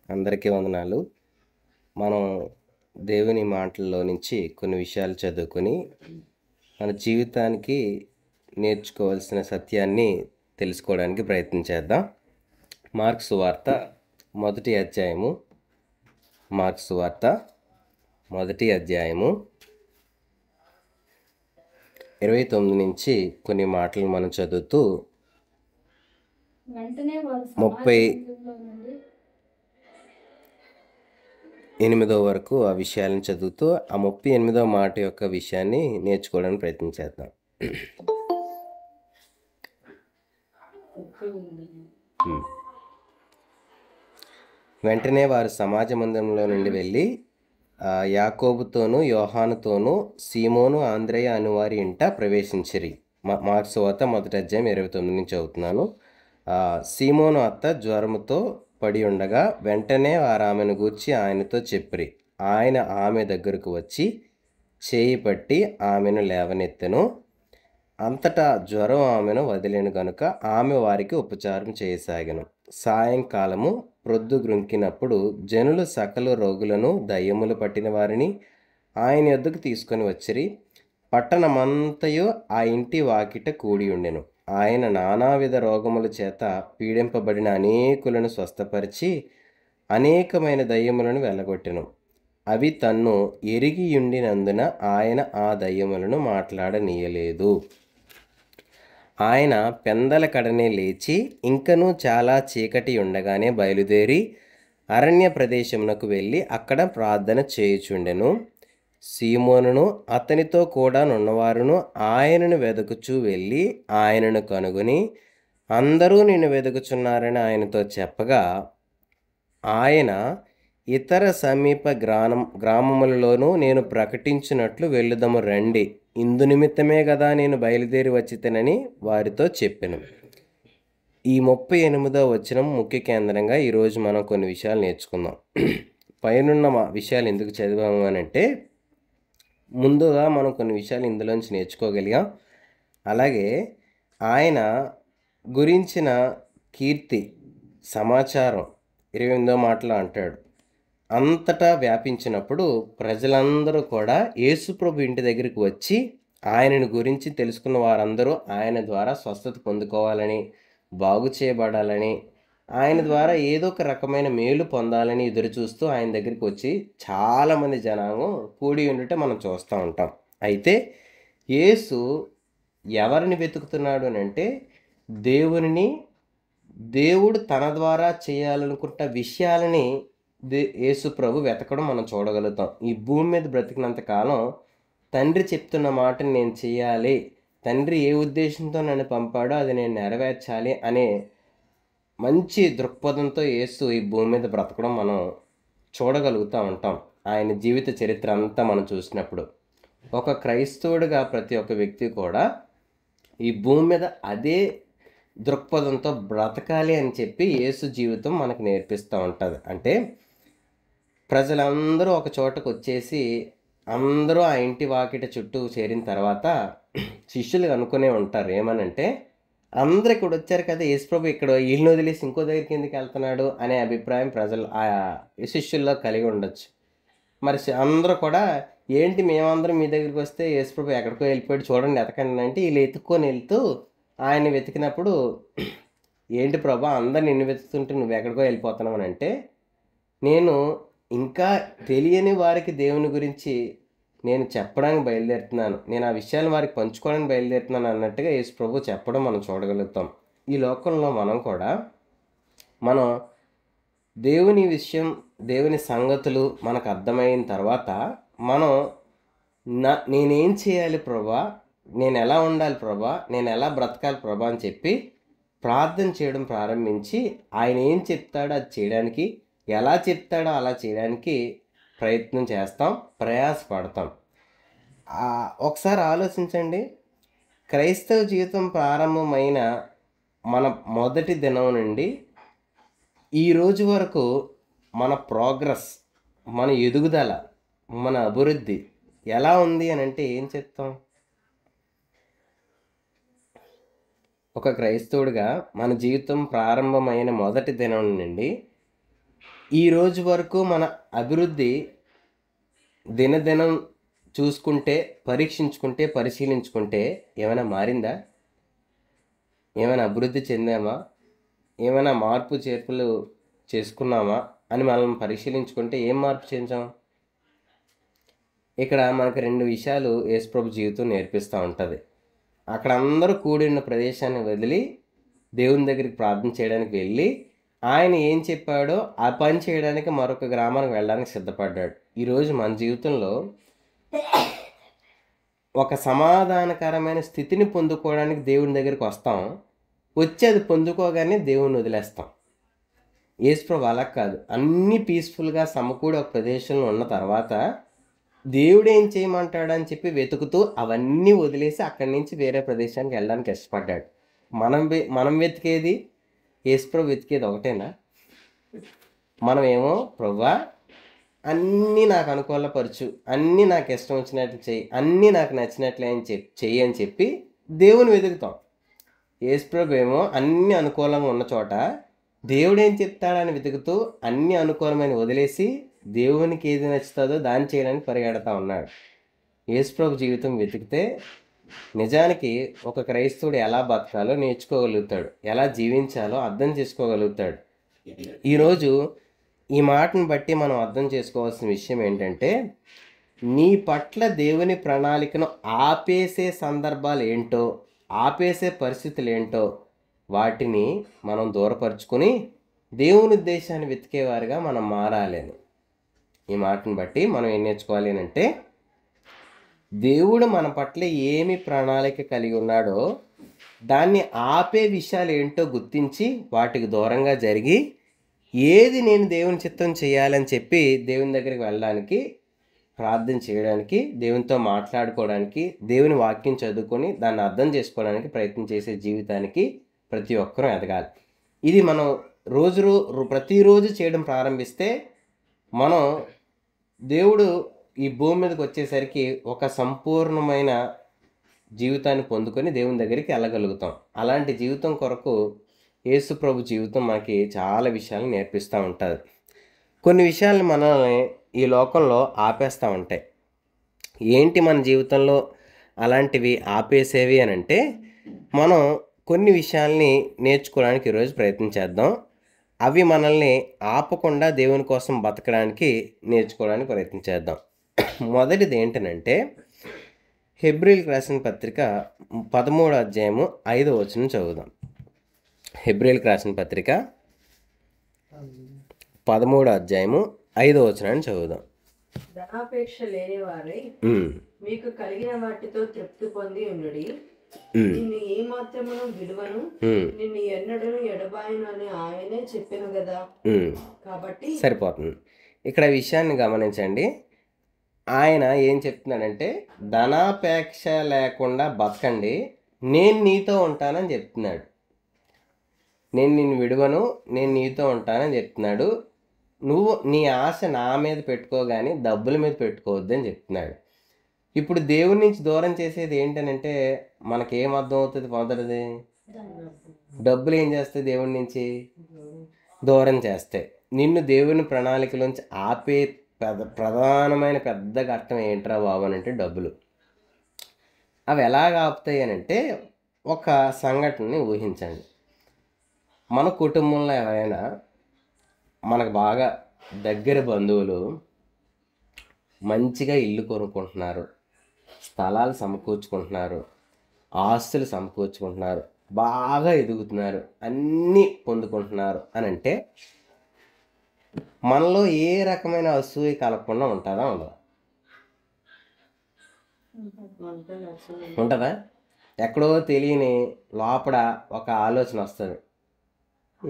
అందరికీ వందనాలు. మనం దేవుని మాటల్లో నుంచి కొన్ని విషయాలు చదువుకొని మన జీవితానికి నేర్చుకోవాల్సిన సత్యాన్ని తెలుసుకోవడానికి ప్రయత్నం చేద్దాం. మార్కు సువార్త మొదటి అధ్యాయము 29 నుంచి కొన్ని మాటలు మనం చదువుతూ 38 వరకు ఆ విషయాలను చదువుతూ ఆ 38వ మాట యొక్క విషయాన్ని నేర్చుకోవడానికి ప్రయత్నం చేద్దాం. వెంటనే వారు సమాజ మందిరంలో నుండి వెళ్ళి యాకోబుతోనూ యోహానుతోనూ సీమోను ఆంద్రేయ అనువారి ఇంట ప్రవేశించిరి. మార్కు సువార్త మొదటి అధ్యాయం 29 నుంచి చదువుతున్నాను. సీమోను అత్త జ్వరముతో పడి ఉండగా వెంటనే వారు ఆమెను గూర్చి ఆయనతో చెప్పిరి. ఆయన ఆమె దగ్గరకు వచ్చి చేయి పట్టి ఆమెను లేవనెత్తెను. అంతటా జ్వరం ఆమెను వదిలేను గనుక ఆమె వారికి ఉపచారం చేయసాగెను. సాయంకాలము ప్రొద్దుగ్రుంకినప్పుడు జనులు సకల రోగులను దయ్యములు పట్టిన వారిని ఆయన యొద్దకు తీసుకొని వచ్చిరి. పట్టణమంతయు ఆ ఇంటి వాకిట కూడి ఉండెను. ఆయన నానావిధ రోగముల చేత పీడింపబడిన అనేకులను స్వస్థపరిచి అనేకమైన దయ్యములను వెళ్ళగొట్టెను. అవి తన్ను ఎరిగియుండినందున ఆయన ఆ దయ్యములను మాట్లాడనీయలేదు. ఆయన పెందల కడనే లేచి ఇంకనూ చాలా చీకటి ఉండగానే బయలుదేరి అరణ్య ప్రదేశమునకు వెళ్ళి అక్కడ ప్రార్థన చేయుచుండెను. సీమోనును అతనితో కూడా నున్నవారును ఆయనను వెదకుచూ వెళ్ళి ఆయనను కనుగొని అందరూ నిన్ను వెదుకుచున్నారని ఆయనతో చెప్పగా ఆయన ఇతర సమీప గ్రామములలోనూ నేను ప్రకటించినట్లు వెళ్ళుదము రండి, ఇందు నిమిత్తమే కదా నేను బయలుదేరి వచ్చితనని వారితో చెప్పెను. ఈ 38వ వచనం ముఖ్య కేంద్రంగా ఈరోజు మనం కొన్ని విషయాలు నేర్చుకుందాం. పైనున్న విషయాలు ఎందుకు చదివాము అని అంటే, ముందుగా మనం కొన్ని విషయాలు ఇందులోంచి నేర్చుకోగలిగాం. అలాగే ఆయన గురించిన కీర్తి సమాచారం 28వ మాటలో అంటాడు. అంతటా వ్యాపించినప్పుడు ప్రజలందరూ కూడా యేసుప్రభు ఇంటి దగ్గరికి వచ్చి ఆయనను గురించి తెలుసుకున్న వారందరూ ఆయన ద్వారా స్వస్థత పొందుకోవాలని, బాగు చేయబడాలని, ఆయన ద్వారా ఏదో ఒక రకమైన మేలు పొందాలని ఎదురు చూస్తూ ఆయన దగ్గరికి వచ్చి చాలామంది జనాంగం కూడి ఉండుట మనం చూస్తూ ఉంటాం. అయితే యేసు ఎవరిని వెతుకుతున్నాడు అని అంటే, దేవుడు తన ద్వారా చేయాలనుకుంటున్న విషయాలని యేసు ప్రభు వెతకడం మనం చూడగలుగుతాం. ఈ భూమి మీద బ్రతికినంత కాలం తండ్రి చెప్తున్న మాటని నేను చేయాలి, తండ్రి ఏ ఉద్దేశంతో నన్ను పంపాడో అది నేను నెరవేర్చాలి అనే మంచి దృక్పథంతో యేసు ఈ భూమి మీద బ్రతకడం మనం చూడగలుగుతూ ఉంటాం. ఆయన జీవిత చరిత్ర అంతా మనం చూసినప్పుడు ఒక క్రైస్తవుడిగా ప్రతి ఒక్క వ్యక్తి కూడా ఈ భూమి మీద అదే దృక్పథంతో బ్రతకాలి అని చెప్పి యేసు జీవితం మనకు నేర్పిస్తూ ఉంటుంది. అంటే ప్రజలందరూ ఒక చోటకు వచ్చేసి అందరూ ఆ ఇంటి వాకిట చుట్టూ చేరిన తర్వాత శిష్యులు అనుకునే ఉంటారు ఏమనంటే, అందరూ ఇక్కడ వచ్చారు కదా, యేసుప్రభు ఇక్కడ వీళ్ళని వదిలేసి ఇంకో దగ్గరికి ఎందుకు వెళ్తున్నాడు అనే అభిప్రాయం ప్రజలు ఆ శిష్యుల్లో కలిగి ఉండొచ్చు. మరి అందరూ కూడా ఏంటి మేమందరం మీ దగ్గరికి వస్తే యేసుప్రభు ఎక్కడికో వెళ్ళిపోయాడు చూడండి ఎతకండి అంటే, వీళ్ళు ఎత్తుక్కొని వెళ్తూ ఆయన వెతికినప్పుడు ఏంటి ప్రభా అందరు నిన్ను వెతుకుతుంటే నువ్వు ఎక్కడికో వెళ్ళిపోతున్నావు అని అంటే, నేను ఇంకా తెలియని వారికి దేవుని గురించి నేను చెప్పడానికి బయలుదేరుతున్నాను, నేను ఆ విషయాలు వారికి పంచుకోవడానికి బయలుదేరుతున్నాను అన్నట్టుగా యేసు ప్రభు చెప్పడం మనం చూడగలుగుతాం. ఈ లోకంలో మనం దేవుని విషయం, దేవుని సంగతులు మనకు అర్థమైన తర్వాత మనం నేనేం చేయాలి ప్రభా, నేను ఎలా ఉండాలి ప్రభా, నేను ఎలా బ్రతకాలి ప్రభా అని చెప్పి ప్రార్థన చేయడం ప్రారంభించి ఆయన ఏం చెప్తాడో అది చేయడానికి, ఎలా చెప్తాడో అలా చేయడానికి ప్రయత్నం చేస్తాం, ప్రయాసపడతాం. ఒకసారి ఆలోచించండి, క్రైస్తవ జీవితం ప్రారంభమైన మన మొదటి దినం నుండి ఈ రోజు వరకు మన ప్రోగ్రెస్, మన ఎదుగుదల, మన అభివృద్ధి ఎలా ఉంది అని అంటే ఏం చెప్తాం? ఒక క్రైస్తవుడిగా మన జీవితం ప్రారంభమైన మొదటి దినం నుండి ఈ రోజు వరకు మన అభివృద్ధి దినదినం చూసుకుంటే, పరీక్షించుకుంటే, పరిశీలించుకుంటే ఏమైనా మారిందా? ఏమైనా అభివృద్ధి చెందామా? ఏమైనా మార్పు చేర్పులు చేసుకున్నామా అని మనం పరిశీలించుకుంటే ఏం మార్పు చెందాం? ఇక్కడ మనకు 2 విషయాలు యేసుప్రభు జీవితం నేర్పిస్తూ ఉంటుంది. అక్కడ అందరూ కూడి ఉన్న ప్రదేశాన్ని వదిలి దేవుని దగ్గరికి ప్రార్థన చేయడానికి వెళ్ళి ఆయన ఏం చెప్పాడో ఆ పని చేయడానికి మరొక గ్రామానికి వెళ్ళడానికి సిద్ధపడ్డాడు. ఈరోజు మన జీవితంలో ఒక సమాధానకరమైన స్థితిని పొందుకోవడానికి దేవుని దగ్గరికి వస్తాం. వచ్చి అది పొందుకోగానే దేవుని వదిలేస్తాం. యేసుప్రభు అలా కాదు. అన్నీ పీస్ఫుల్గా సమకూడి ఒక ప్రదేశంలో ఉన్న తర్వాత దేవుడు ఏం చేయమంటాడని చెప్పి వెతుకుతూ అవన్నీ వదిలేసి అక్కడి నుంచి వేరే ప్రదేశానికి వెళ్ళడానికి ఇష్టపడ్డాడు. మనం వెతికేది, యేసుప్రభు వెతికేది ఒకటేనా? మనమేమో ప్రభువా అన్నీ నాకు అనుకూలపరచు, అన్నీ నాకు ఇష్టం వచ్చినట్లు చెయ్యి, అన్నీ నాకు నచ్చినట్లే అని చెయ్యి అని చెప్పి దేవుని వెతుకుతాం. యేసుప్రభు ఏమో అన్నీ అనుకూలంగా ఉన్న చోట దేవుడు ఏం చెప్తాడని వెతుకుతూ అన్నీ అనుకూలమైన వదిలేసి దేవునికి ఏది నచ్చుతుందో దాన్ని చేయడానికి పరిగెడతా ఉన్నాడు. యేసుప్రభు జీవితం వెతికితే నిజానికి ఒక క్రైస్తవుడు ఎలా బతకాలో నేర్చుకోగలుగుతాడు, ఎలా జీవించాలో అర్థం చేసుకోగలుగుతాడు. ఈరోజు ఈ మాటను బట్టి మనం అర్థం చేసుకోవాల్సిన విషయం ఏంటంటే, నీ పట్ల దేవుని ప్రణాళికను ఆపేసే సందర్భాలు ఏంటో, ఆపేసే పరిస్థితులు ఏంటో వాటిని మనం దూరపరుచుకొని దేవుని ఉద్దేశాన్ని వెతికేవారుగా మనం మారాలని. ఈ మాటను బట్టి మనం ఏం నేర్చుకోవాలి అంటే, దేవుడు మన పట్ల ఏమి ప్రణాళిక కలిగి ఉన్నాడో దాన్ని ఆపే విషయాలు ఏంటో గుర్తించి వాటికి దూరంగా జరిగి ఏది నేను దేవుని చిత్తం చేయాలని చెప్పి దేవుని దగ్గరికి వెళ్ళడానికి, ప్రార్థన చేయడానికి, దేవునితో మాట్లాడుకోవడానికి, దేవుని వాక్యం చదువుకొని దాన్ని అర్థం చేసుకోవడానికి ప్రయత్నం చేసే జీవితానికి ప్రతి ఒక్కరూ ఎదగాలి. ఇది మనం ప్రతిరోజు చేయడం ప్రారంభిస్తే మనం దేవుడు ఈ భూమి మీదకి వచ్చేసరికి ఒక సంపూర్ణమైన జీవితాన్ని పొందుకొని దేవుని దగ్గరికి వెళ్ళగలుగుతాం. అలాంటి జీవితం కొరకు యేసుప్రభు జీవితం మనకి చాలా విషయాలు నేర్పిస్తూ ఉంటుంది. కొన్ని విషయాలు మనల్ని ఈ లోకంలో ఆపేస్తూ ఉంటాయి. ఏంటి మన జీవితంలో అలాంటివి ఆపేసేవి అని అంటే, మనం కొన్ని విషయాల్ని నేర్చుకోవడానికి ఈరోజు ప్రయత్నం చేద్దాం. అవి మనల్ని ఆపకుండా దేవుని కోసం బతకడానికి నేర్చుకోవడానికి ప్రయత్నం చేద్దాం. మొదటిది ఏంటనంటే, హెబ్రీయులకు రాసిన పత్రిక 13వ అధ్యాయము 5వ వచనం చదువుదాం. హెబ్రీయులకు రాసిన పత్రిక 13వ అధ్యాయము 5వ వచనాన్ని చదువుదాం. ధనాపేక్ష లేని వారై మీకు కలిగిన వాటితో తృప్తి పొంది ఉండుడి. నిన్ను ఏ మాత్రమును విలువను, నిన్ను ఎన్నడను ఎడబాయను అని ఆయనే చెప్పాను కదా. కాబట్టి సరిపోతుంది. ఇక్కడ విషయాన్ని గమనించండి. ఆయన ఏం చెప్తున్నాడంటే, ధనాపేక్ష లేకుండా బతకండి, నేను నీతో ఉంటానని చెప్తున్నాడు. నేను నిన్ను విడువను, నేను నీతో ఉంటానని చెప్తున్నాడు. నువ్వు నీ ఆశ నా మీద పెట్టుకోగాని డబ్బుల మీద పెట్టుకోవద్దని చెప్తున్నాడు. ఇప్పుడు దేవుడి నుంచి దూరం చేసేది ఏంటనంటే, మనకేం అర్థం అవుతుంది? మొదటిది, డబ్బులు ఏం చేస్తాయి? దేవుడి నుంచి దూరం చేస్తాయి. నిన్ను దేవుని ప్రణాళికలోంచి ఆపే ప్రధానమైన పెద్ద ఘట్టం ఏంట్రా బాబు అని అంటే డబ్బులు. అవి ఎలాగ ఆపుతాయి అని అంటే, ఒక సంఘటనని ఊహించండి. మన కుటుంబంలో ఎవరైనా మనకు బాగా దగ్గర బంధువులు మంచిగా ఇల్లు కొనుక్కుంటున్నారు, స్థలాలు సమకూర్చుకుంటున్నారు, ఆస్తులు సమకూర్చుకుంటున్నారు, బాగా ఎదుగుతున్నారు, అన్నీ పొందుకుంటున్నారు అని అంటే మనలో ఏ రకమైన అసూయ కలగకుండా ఉంటుందా? ఉంటుందా? ఎక్కడో తెలియని లోపల ఒక ఆలోచన వస్తుంది,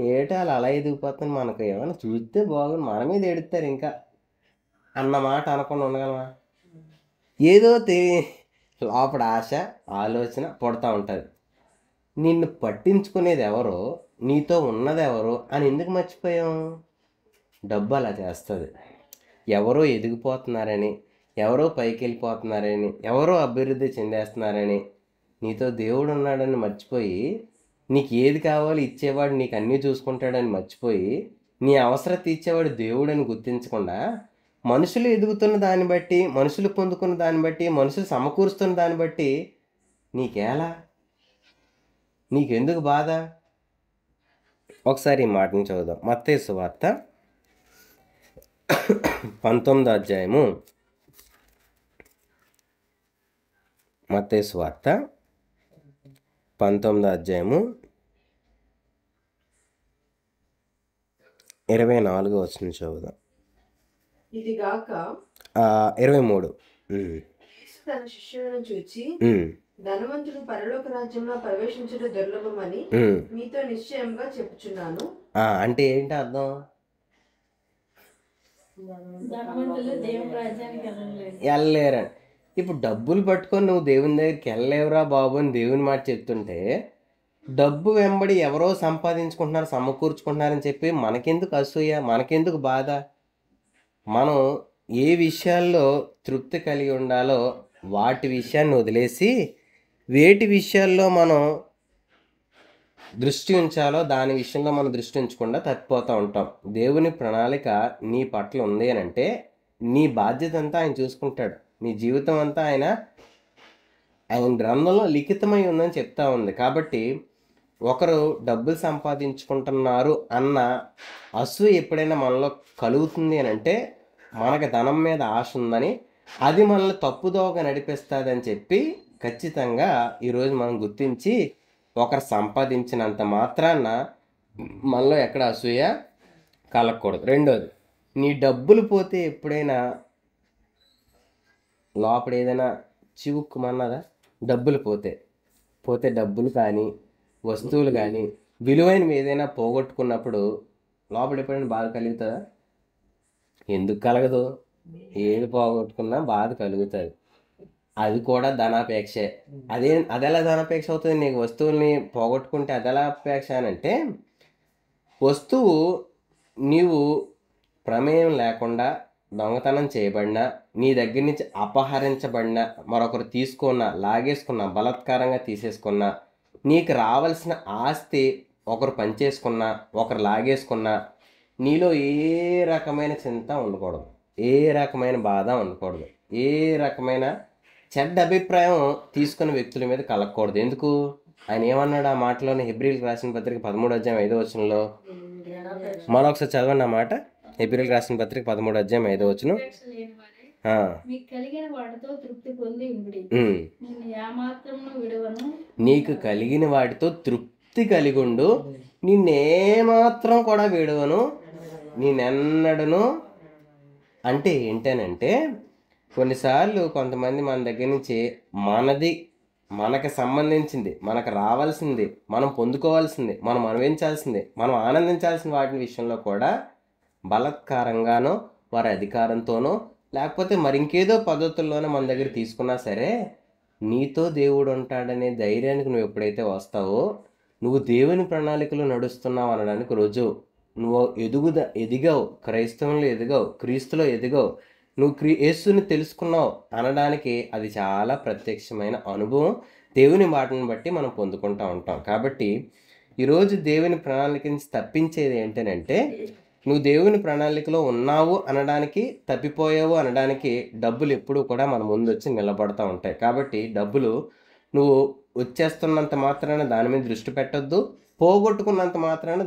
ఏటా అలా ఎదిగిపోతుంది, మనకు ఏమైనా చూస్తే బాగుంది, మన మీద ఎడుతారు ఇంకా అన్నమాట అనకుండా ఉండగలమా? ఏదో లోపల ఆశ, ఆలోచన పుడతా ఉంటుంది. నిన్ను పట్టించుకునేది ఎవరో, నీతో ఉన్నది ఎవరో అని ఎందుకు మర్చిపోయాం? డబ్బు అలా చేస్తుంది. ఎవరో ఎదిగిపోతున్నారని, ఎవరో పైకి వెళ్ళిపోతున్నారని, ఎవరో అభివృద్ధి చెందేస్తున్నారని, నీతో దేవుడు ఉన్నాడని మర్చిపోయి, నీకు ఏది కావాలో ఇచ్చేవాడు నీకు అన్నీ చూసుకుంటాడని మర్చిపోయి, నీ అవసరం తీర్చేవాడు దేవుడని గుర్తించకుండా మనుషులు ఎదుగుతున్న దాన్ని బట్టి, మనుషులు పొందుకున్న దాన్ని బట్టి, మనుషులు సమకూరుస్తున్న దాన్ని బట్టి నీకేలా, నీకెందుకు బాధ? ఒకసారి ఈ మాటని చదువుదాం. మత్తయి సువార్త 19వ అధ్యాయము. మత్తయి సువార్త 19వ అధ్యాయము 24వ వచనం చదువుదాం. ఇది గాక 23. యేసు తన శిష్యులను చూచి, ధనవంతుడు పరలోక రాజ్యంలో ప్రవేశించడం దుర్లభమని మీతో నిశ్చయంగా చెప్పుచున్నాను. అంటే ఏంటి అర్థం? వెళ్ళలేరని. ఇప్పుడు డబ్బులు పట్టుకొని నువ్వు దేవుని దగ్గరికి వెళ్ళలేవురా బాబు అని దేవుని మాట చెప్తుంటే, డబ్బు వెంబడి ఎవరో సంపాదించుకుంటున్నారు, సమకూర్చుకుంటున్నారని చెప్పి మనకెందుకు అసూయ, మనకెందుకు బాధ? మనం ఏ విషయాల్లో తృప్తి కలిగి ఉండాలో వాటి విషయాన్ని వదిలేసి వేటి విషయాల్లో మనం దృష్టి ఉంచాలో దాని విషయంలో మనం దృష్టి ఉంచకుండా తప్పిపోతూ ఉంటాం. దేవుని ప్రణాళిక నీ పట్ల ఉంది అని అంటే నీ బాధ్యత అంతా ఆయన చూసుకుంటాడు. నీ జీవితం అంతా ఆయన గ్రంథంలో లిఖితమై ఉందని చెప్తా ఉంది. కాబట్టి ఒకరు డబ్బులు సంపాదించుకుంటున్నారు అన్న అసూయ ఎప్పుడైనా మనలో కలుగుతుంది అని అంటే మనకు ధనం మీద ఆశ ఉందని, అది మనల్ని తప్పుదోవగా నడిపిస్తుందని చెప్పి ఖచ్చితంగా ఈరోజు మనం గుర్తించి ఒకరు సంపాదించినంత మాత్రాన మనలో ఎక్కడ అసూయ కలగకూడదు. రెండోది, నీ డబ్బులు పోతే ఎప్పుడైనా లోపల ఏదైనా చివుక్కుమన్నదా? డబ్బులు పోతే డబ్బులు కానీ వస్తువులు కానీ విలువైనవి ఏదైనా పోగొట్టుకున్నప్పుడు లోపల ఎప్పుడైనా బాధ కలుగుతుందా? ఎందుకు కలగదు? ఏది పోగొట్టుకున్నా బాధ కలుగుతుంది. అది కూడా ధనాపేక్షే. అదెలా ధనాపేక్ష అవుతుంది? నీకు వస్తువుల్ని పోగొట్టుకుంటే అదెలా అపేక్ష అని అంటే, వస్తువు నీవు ప్రమేయం లేకుండా దొంగతనం చేయబడినా, నీ దగ్గర నుంచి అపహరించబడినా, మరొకరు తీసుకున్నా, లాగేసుకున్నా, బలాత్కారంగా తీసేసుకున్నా, నీకు రావాల్సిన ఆస్తి ఒకరు పంచేసుకున్నా, ఒకరు లాగేసుకున్నా, నీలో ఏ రకమైన చింత ఉండకూడదు, ఏ రకమైన బాధ ఉండకూడదు, ఏ రకమైన చెడ్డ అభిప్రాయం తీసుకున్న వ్యక్తుల మీద కలగకూడదు. ఎందుకు? ఆయన ఏమన్నాడు ఆ మాటలోని? హెబ్రీయులకు రాసిన పత్రిక 13వ అధ్యాయం 5వ వచనంలో. మరొకసారి చదవండి ఆ మాట. హెబ్రీయులకు రాసిన పత్రిక 13వ అధ్యాయం 5వ వచనం. నీకు కలిగిన వాటితో తృప్తి కలిగుండు, నిన్నేమాత్రం కూడా విడవను, నేనెన్నడను. అంటే ఏంటనంటే, కొన్నిసార్లు కొంతమంది మన దగ్గర నుంచి మనకు సంబంధించింది, మనకు రావాల్సింది, మనం పొందుకోవాల్సింది, మనం అనుభవించాల్సింది, మనం ఆనందించాల్సిన వాటి విషయంలో కూడా బలాత్కారంగానో వారి అధికారంతోనో లేకపోతే మరింకేదో పద్ధతుల్లోనో మన దగ్గర తీసుకున్నా సరే, నీతో దేవుడు ఉంటాడనే ధైర్యానికి నువ్వు ఎప్పుడైతే వస్తావో, నువ్వు దేవుని ప్రణాళికలో నడుస్తున్నావు అనడానికి రుజువు. నువ్వు ఎదిగావు, క్రైస్తవంలో ఎదిగావు, క్రీస్తులో ఎదిగావు, నువ్వు యేసుని తెలుసుకున్నావు అనడానికి అది చాలా ప్రత్యక్షమైన అనుభవం. దేవుని మాటను బట్టి మనం పొందుకుంటూ ఉంటాం. కాబట్టి ఈరోజు దేవుని ప్రణాళిక నుంచి తప్పించేది ఏంటంటే, నువ్వు దేవుని ప్రణాళికలో ఉన్నావు అనడానికి, తప్పిపోయావు అనడానికి డబ్బులు ఎప్పుడూ కూడా మన ముందు వచ్చి నిలబడుతూ ఉంటాయి. కాబట్టి డబ్బులు నువ్వు వచ్చేస్తున్నంత మాత్రాన దాని మీద దృష్టి పెట్టొద్దు, పోగొట్టుకున్నంత మాత్రాన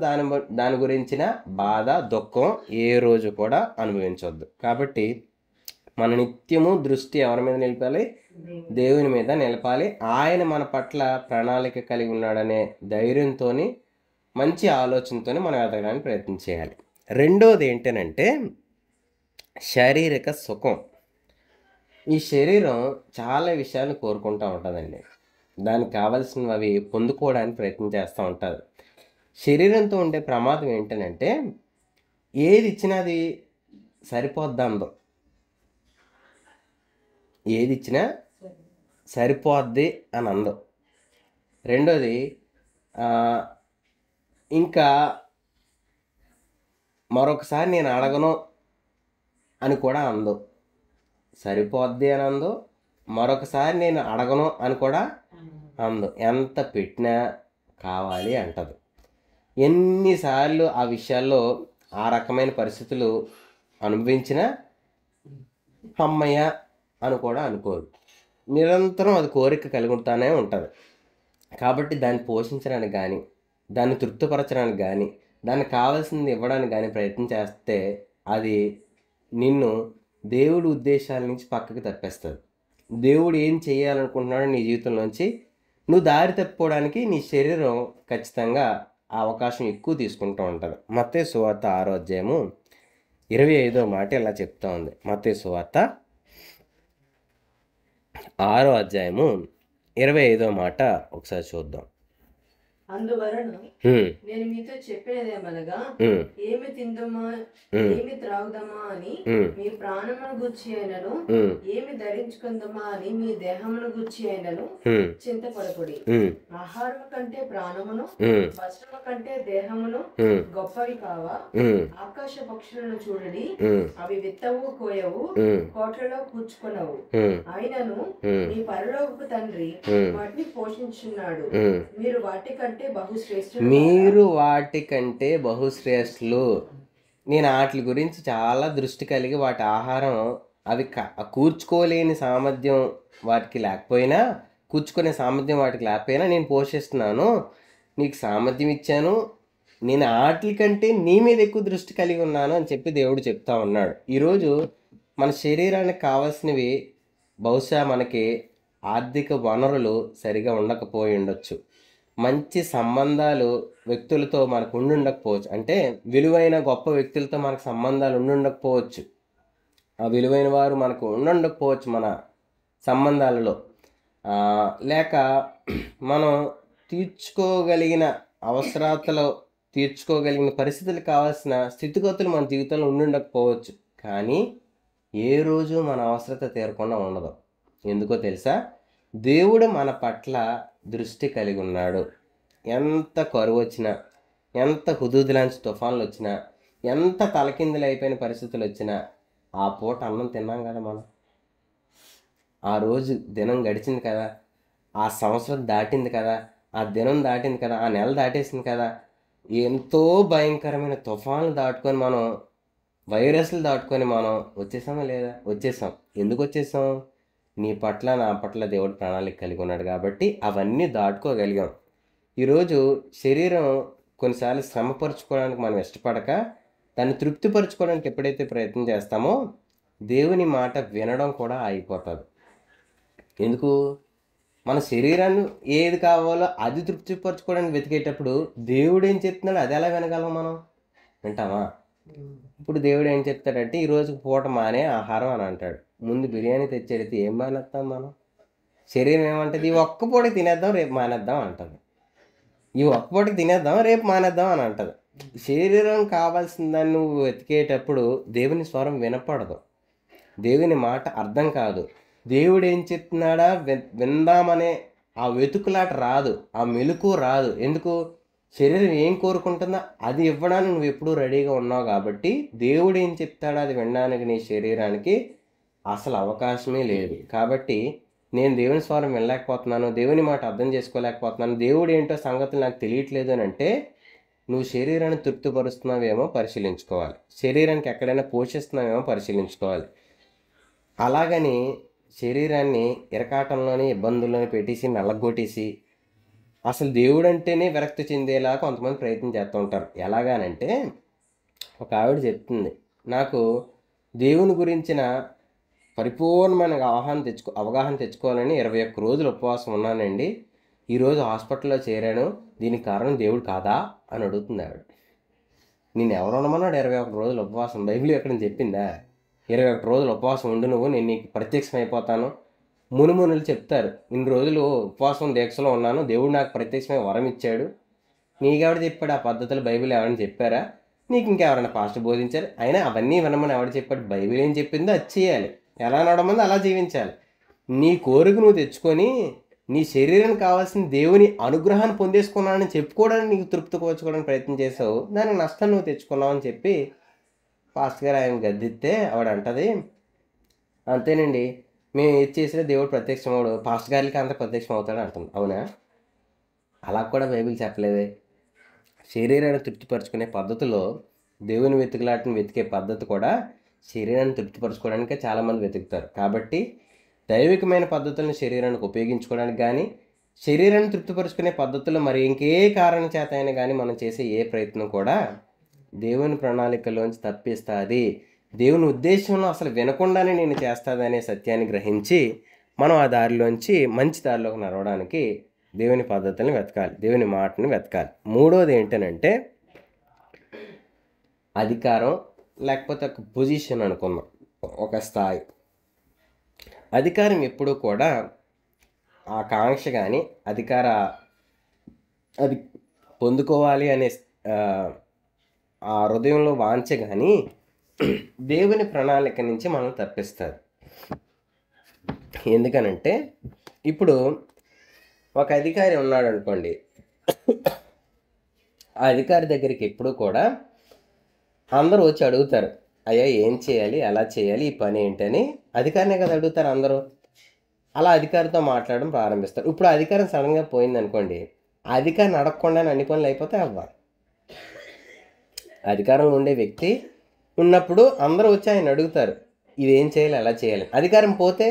దాని గురించిన బాధ, దుఃఖం ఏ రోజు కూడా అనుభవించవద్దు. కాబట్టి మన నిత్యము దృష్టి ఎవరి మీద నిలపాలి? దేవుని మీద నిలపాలి. ఆయన మన పట్ల ప్రణాళిక కలిగి ఉన్నాడనే ధైర్యంతో, మంచి ఆలోచనతో మనం ఎదగడానికి ప్రయత్నం చేయాలి. రెండోది ఏంటనంటే శారీరక సుఖం. ఈ శరీరం చాలా విషయాలు కోరుకుంటూ ఉంటుందండి. దానికి కావాల్సినవి అవి పొందుకోవడానికి ప్రయత్నం చేస్తూ ఉంటుంది. శరీరంతో ఉండే ప్రమాదం ఏంటనంటే, ఏది ఇచ్చినా అది సరిపోద్దందో, ఏది ఇచ్చినా సరిపోద్ది అని అందో. రెండోది ఇంకా మరొకసారి నేను అడగను అని కూడా అందో. సరిపోద్ది అని అందో, మరొకసారి నేను అడగను అని కూడా అందో. ఎంత పెట్టినా కావాలి అంటది. ఎన్నిసార్లు ఆ విషయాల్లో ఆ రకమైన పరిస్థితులు అనుభవించిన అమ్మయ్య అని కూడా అనుకోరు. నిరంతరం అది కోరిక కలుగుతానే ఉంటుంది. కాబట్టి దాన్ని పోషించడానికి కానీ, దాన్ని తృప్తిపరచడానికి కానీ, దానికి కావాల్సింది ఇవ్వడానికి కానీ ప్రయత్నం చేస్తే అది నిన్ను దేవుడి ఉద్దేశాల నుంచి పక్కకి తప్పేస్తుంది. దేవుడు ఏం చేయాలనుకుంటున్నాడో నీ జీవితంలోంచి నువ్వు దారి తప్పిపోవడానికి నీ శరీరం ఖచ్చితంగా ఆ అవకాశం ఎక్కువ తీసుకుంటూ ఉంటుంది. మత్తయి సువార్త 6వ అధ్యాయము 25వ మాట ఇలా చెప్తా ఉంది. మత్తయి సువార్త 6వ అధ్యాయము 25వ మాట ఒకసారి చూద్దాం. అందువలన నేను మీతో చెప్పినదేమనగా, ఏమి తిందమా ఏమి త్రాగుదామా అని మీ ప్రాణమును గూర్చి అయినను, ఏమి ధరించుకుందామా అని మీ దేహమును గూర్చి అయినను చింతపడకుడి. ఆహారము కంటే ప్రాణమును, వస్త్రము కంటే దేహమును గొప్పవి కావా? ఆకాశ పక్షులను చూడడి, అవి విత్తవు, కోయవు, కోట్లలో కూర్చుకొనవు, అయినను మీ పరలోకపు తండ్రి వాటిని పోషించున్నాడు. మీరు వాటికంటే బహుశ్రేష్ఠులు. నేను వాటి గురించి చాలా దృష్టి కలిగి వాటి ఆహారం అవి కూర్చుకోలేని సామర్థ్యం వాటికి లేకపోయినా, కూర్చుకునే సామర్థ్యం వాటికి లేకపోయినా నేను పోషిస్తున్నాను, నీకు సామర్థ్యం ఇచ్చాను, నేను వాటి కంటే నీ మీద ఎక్కువ దృష్టి కలిగి ఉన్నాను అని చెప్పి దేవుడు చెప్తా ఉన్నాడు. ఈరోజు మన శరీరానికి కావాల్సినవి బహుశా మనకి ఆర్థిక వనరులు సరిగా ఉండకపోయి ఉండొచ్చు. మంచి సంబంధాలు వ్యక్తులతో మనకు ఉండుండకపోవచ్చు. అంటే విలువైన గొప్ప వ్యక్తులతో మనకు సంబంధాలు ఉండుండకపోవచ్చు. ఆ విలువైన వారు మనకు ఉండుండకపోవచ్చు మన సంబంధాలలో. లేక మనం తీర్చుకోగలిగిన అవసరాతలో తీర్చుకోగలిగిన పరిస్థితులు కావాల్సిన స్థితిగతులు మన జీవితంలో ఉండుండకపోవచ్చు. కానీ ఏ రోజు మన అవసరత తీరకుండా ఉండదు. ఎందుకో తెలుసా? దేవుడు మన పట్ల దృష్టి కలిగి ఉన్నాడు. ఎంత కరువు వచ్చినా, ఎంత హుదూదులాంటి తుఫాన్లు వచ్చినా, ఎంత తలకిందులు అయిపోయిన పరిస్థితులు వచ్చినా, ఆ పూట అన్నం తిన్నాం కదా మనం. ఆ రోజు దినం గడిచింది కదా, ఆ సంవత్సరం దాటింది కదా, ఆ దినం దాటింది కదా, ఆ నెల దాటేసింది కదా. ఎంతో భయంకరమైన తుఫాన్లు దాటుకొని మనం, వైరస్లు దాటుకొని మనం వచ్చేసామా లేదా? వచ్చేసాం. ఎందుకు వచ్చేసాం? నీ పట్ల నా పట్ల దేవుడు ప్రణాళిక కలిగి ఉన్నాడు కాబట్టి అవన్నీ దాటుకోగలిగాం. ఈరోజు శరీరం కొన్నిసార్లు శ్రమపరచుకోవడానికి మనం ఇష్టపడక దాన్ని తృప్తిపరచుకోవడానికి ఎప్పుడైతే ప్రయత్నం చేస్తామో దేవుని మాట వినడం కూడా ఆగిపోతుంది. ఎందుకు? మన శరీరాన్ని ఏది కావాలో అది తృప్తిపరచుకోవడానికి వెతికేటప్పుడు దేవుడు ఏం చెప్తున్నాడు అది ఎలా వినగలం? మనం వింటామా? ఇప్పుడు దేవుడు ఏం చెప్తాడంటే ఈరోజు పూట మానే ఆహారం అని అంటాడు. ముందు బిర్యానీ తెచ్చేది ఏం మానేస్తాం మనం? శరీరం ఏమంటుంది? ఈ ఒక్క పూటకి తినేద్దాం, రేపు మానేద్దాం అంటుంది. ఈ ఒక్క పూటకి తినేద్దాం, రేపు మానేద్దాం అని అంటుంది. శరీరం కావాల్సిన దాన్ని నువ్వు వెతికేటప్పుడు దేవుని స్వరం వినపడదు, దేవుని మాట అర్థం కాదు. దేవుడు ఏం చెప్తున్నాడా విందామనే ఆ వెతుకులాట రాదు, ఆ మెలకు రాదు. ఎందుకు? శరీరం ఏం కోరుకుంటుందో అది ఇవ్వడానికి నువ్వు ఎప్పుడూ రెడీగా ఉన్నావు కాబట్టి దేవుడు ఏం చెప్తాడో అది వినడానికి నీ శరీరానికి అసలు అవకాశమే లేదు. కాబట్టి నేను దేవుని స్వరం వినలేకపోతున్నాను, దేవుని మాట అర్థం చేసుకోలేకపోతున్నాను, దేవుడు ఏంటో సంగతులు నాకు తెలియట్లేదు అని అంటే నువ్వు శరీరాన్ని తృప్తిపరుస్తున్నావేమో పరిశీలించుకోవాలి, శరీరానికి ఎక్కడైనా పోషిస్తున్నావేమో పరిశీలించుకోవాలి. అలాగని శరీరాన్ని ఇరకాటంలోని ఇబ్బందుల్లోని పెట్టేసి నల్లగొట్టేసి అసలు దేవుడు అంటేనే విరక్తి చెందేలా కొంతమంది ప్రయత్నం చేస్తూ ఉంటారు. ఎలాగానంటే ఒక ఆవిడ చెప్తుంది, నాకు దేవుని గురించిన పరిపూర్ణమైన అవగాహన తెచ్చుకోవాలని 21 రోజులు ఉపవాసం ఉన్నానండి, ఈరోజు హాస్పిటల్లో చేరాను, దీనికి కారణం దేవుడు కాదా అని అడుగుతుంది ఆవిడ. నేను ఎవరు ఉండమన్నాడు 21 రోజులు ఉపవాసం? బైబిల్ ఎక్కడ చెప్పిందా 21 రోజులు ఉపవాసం ఉండు నువ్వు, నేను నీకు ప్రత్యక్షం అయిపోతాను? మునుమునులు చెప్తారు, ఇన్ని రోజులు ఉపవాసం దీక్షలో ఉన్నాను, దేవుడు నాకు ప్రత్యక్షమైన వరం ఇచ్చాడు. నీకెవడు చెప్పాడు ఆ పద్ధతులు? బైబిల్ ఎవరైనా చెప్పారా? నీకు ఇంకెవరైనా పాస్టర్ బోధించారు? అయినా అవన్నీ వినమని ఎవడు చెప్పాడు? బైబిల్ ఏం చెప్పిందో అది చేయాలి, ఎలా నడమందో అలా జీవించాలి. నీ కోరిక నువ్వు తెచ్చుకొని నీ శరీరానికి కావాల్సిన దేవుని అనుగ్రహాన్ని పొందేసుకున్నానని చెప్పుకోవడానికి నీకు తృప్తి కోర్చుకోవడానికి ప్రయత్నం చేసావు, దానికి నష్టం నువ్వు తెచ్చుకున్నావు అని చెప్పి పాస్టర్ గారు ఆయన గద్దిస్తే ఆవిడ అంటది, అంతేనండి, మేము ఏది చేసినా దేవుడు ప్రత్యక్షం అవడు, పాస్టర్ గారికి అంత ప్రత్యక్షం అవుతాడు అంటుంది. అవునా? అలా కూడా బైబిల్ చెప్పలేదే. శరీరాన్ని తృప్తిపరచుకునే పద్ధతిలో దేవుని వెతుకులాటను వెతికే పద్ధతి కూడా శరీరాన్ని తృప్తిపరచుకోవడానికే చాలామంది వెతుకుతారు. కాబట్టి దైవికమైన పద్ధతులను శరీరానికి ఉపయోగించుకోవడానికి కానీ, శరీరాన్ని తృప్తిపరుచుకునే పద్ధతుల్లో మరి ఇంకే కారణం చేత అయినా కానీ మనం చేసే ఏ ప్రయత్నం కూడా దేవుని ప్రణాళికలోంచి తప్పిస్తుంది, దేవుని ఉద్దేశంలో అసలు వినకుండానే నేను చేస్తాదనే సత్యాన్ని గ్రహించి మనం ఆ దారిలోంచి మంచి దారిలోకి నడవడానికి దేవుని పద్ధతులను వెతకాలి, దేవుని మాటని వెతకాలి. మూడోది ఏంటనంటే అధికారం, లేకపోతే ఒక పొజిషన్ అనుకుందాం, ఒక స్థాయి. అధికారం ఎప్పుడూ కూడా ఆ కాంక్ష కానీ అది పొందుకోవాలి అనే ఆ హృదయంలో వాంఛ కానీ దేవుని ప్రణాళిక నుంచి మనం తప్పిస్తుంది. ఎందుకనంటే ఇప్పుడు ఒక అధికారి ఉన్నాడు అనుకోండి, ఆ అధికారి దగ్గరికి ఎప్పుడు కూడా అందరూ వచ్చి అడుగుతారు, అయ్యా ఏం చేయాలి, ఎలా చేయాలి, ఈ పని ఏంటని అధికారినే కదా అడుగుతారు అందరూ. అలా అధికారితో మాట్లాడడం ప్రారంభిస్తారు. ఇప్పుడు అధికారం సడన్గా పోయింది అనుకోండి, అధికారిని అడగకుండానే అన్ని పనులు అయిపోతాయి. అవ్వాలి. అధికారంలో ఉండే వ్యక్తి ఉన్నప్పుడు అందరూ వచ్చి ఆయన అడుగుతారు, ఇదేం చేయాలి, ఎలా చేయాలి. అధికారం పోతే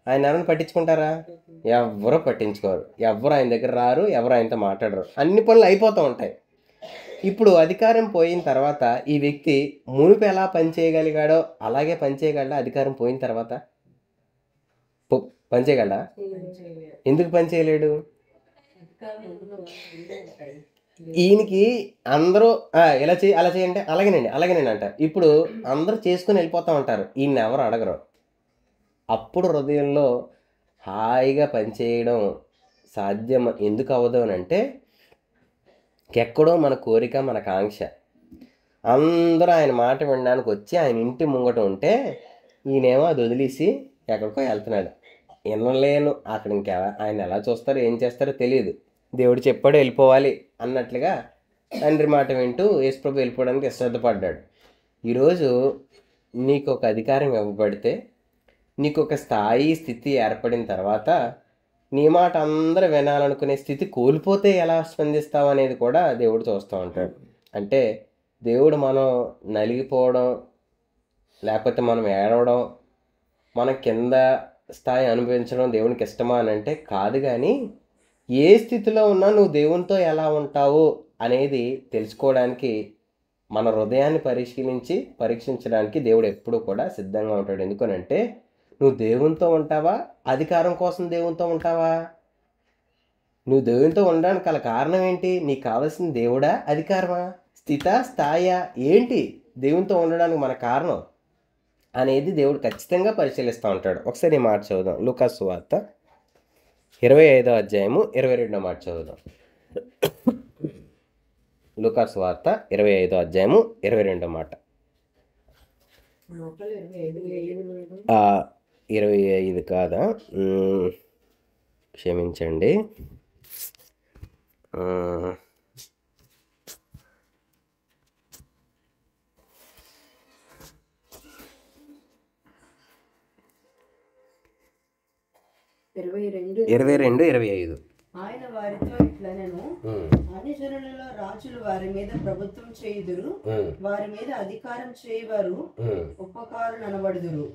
ఆయన ఎవరిని పట్టించుకుంటారా? ఎవరో పట్టించుకోరు, ఎవరు ఆయన దగ్గర రారు, ఎవరు ఆయనతో మాట్లాడరు, అన్ని పనులు అయిపోతూ ఉంటాయి. ఇప్పుడు అధికారం పోయిన తర్వాత ఈ వ్యక్తి మునుపు ఎలా పనిచేయగలిగాడో అలాగే పనిచేయగలడా? అధికారం పోయిన తర్వాత పనిచేయగలడా? ఎందుకు పనిచేయలేడు? ఈయనకి అందరూ ఎలా అలా చేయండి, అలాగేనండి అంటారు. ఇప్పుడు అందరూ చేసుకుని వెళ్ళిపోతూ ఉంటారు, ఈయన ఎవరు అడగరు. అప్పుడు హృదయంలో హాయిగా పనిచేయడం సాధ్యం ఎందుకు అవ్వదు అని అంటే, ఎక్కడో మన కోరిక, మన కాంక్ష, అందరూ ఆయన మాట వినడానికి వచ్చి ఆయన ఇంటి ముంగట ఉంటే ఈయనేమో అది వదిలేసి ఎక్కడికో వెళ్తున్నాడు. వినలేను, అక్కడ ఆయన ఎలా చూస్తారో ఏం చేస్తారో తెలియదు, దేవుడు చెప్పాడు వెళ్ళిపోవాలి అన్నట్లుగా తండ్రి మాట వింటూ యేసుప్రభు వెళ్ళిపోవడానికి ఇష్టపడ్డాడు. ఈరోజు నీకు ఒక అధికారం ఇవ్వబడితే, నీకు ఒక స్థాయి స్థితి ఏర్పడిన తర్వాత నీ మాట అందరూ వినాలనుకునే స్థితి కోల్పోతే ఎలా స్పందిస్తావు అనేది కూడా దేవుడు చూస్తూ ఉంటాడు. అంటే దేవుడు మనం నలిగిపోవడం, లేకపోతే మనం ఏడవడం, మనం కింద స్థాయి అనుభవించడం దేవునికి ఇష్టమా అని అంటే కాదు. కానీ ఏ స్థితిలో ఉన్నా నువ్వు దేవునితో ఎలా ఉంటావు అనేది తెలుసుకోవడానికి, మన హృదయాన్ని పరీక్షించడానికి దేవుడు ఎప్పుడూ కూడా సిద్ధంగా ఉంటాడు. ఎందుకనంటే నువ్వు దేవునితో ఉంటావా, అధికారం కోసం దేవునితో ఉంటావా? నువ్వు దేవునితో ఉండడానికి గల కారణం ఏంటి? నీకు కావాల్సిన దేవుడా, అధికారమా, స్థాయా ఏంటి? దేవునితో ఉండడానికి మన కారణం అనేది దేవుడు ఖచ్చితంగా పరిశీలిస్తూ ఉంటాడు. ఒకసారి ఈ మాట చదువుదాం. లూకా సువార్త 25వ అధ్యాయము 22వ మాట చదువుదాం. లూకా సువార్త 25వ అధ్యాయము 22వ మాట. 25 కాదా, క్షమించండి. ఇరవై రెండు 25. ఆయన వారితో ఇట్లనెను, అన్ని జనులలో రాజులు వారి మీద ప్రభుత్వం చేయుదురు, వారి మీద అధికారం చేయవారు ఉపకారులు అనబడుదురు.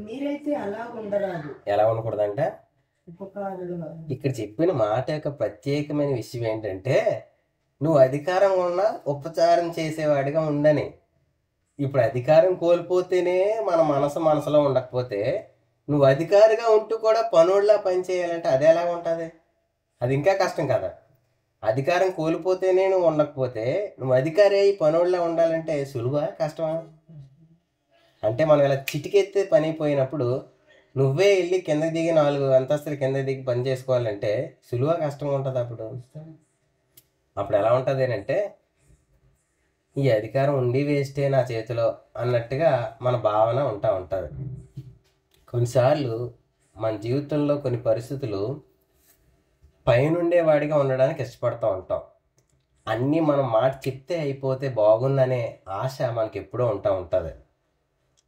మీరైతే అలా ఉండరాదు. ఎలా ఉండకూడదంట? ఉపకారులు. ఇక్కడ చెప్పిన మాట యొక్క ప్రత్యేకమైన విషయం ఏంటంటే, నువ్వు అధికారం ఉన్నా ఉపచారం చేసేవాడిగా ఉండని. ఇప్పుడు అధికారం కోల్పోతేనే మన మనసులో ఉండకపోతే, నువ్వు అధికారిగా ఉంటూ కూడా పనుల్లా పని చేయాలంటే అది ఎలా ఉంటుంది? అది ఇంకా కష్టం కదా. అధికారం కోల్పోతేనే నువ్వు ఉండకపోతే, నువ్వు అధికారి అయి పనుల్లా ఉండాలంటే సులువా, కష్టమా? అంటే మనం ఇలా చిటికెత్తే పని అయిపోయినప్పుడు నువ్వే వెళ్ళి కిందకి దిగి 4 అంతస్తులు కింద దిగి పని చేసుకోవాలంటే సులువా, కష్టంగా ఉంటుంది. అప్పుడు ఎలా ఉంటుంది అంటే, ఈ అధికారం ఉండి వేస్టే నా చేతిలో అన్నట్టుగా మన భావన ఉంటుంది. కొన్నిసార్లు మన జీవితంలో కొన్ని పరిస్థితులు పైనుండేవాడిగా ఉండడానికి ఇష్టపడుతూ ఉంటాం. అన్నీ మనం మాట చెప్తే అయిపోతే బాగుందనే ఆశ మనకి ఎప్పుడూ ఉంటుంది.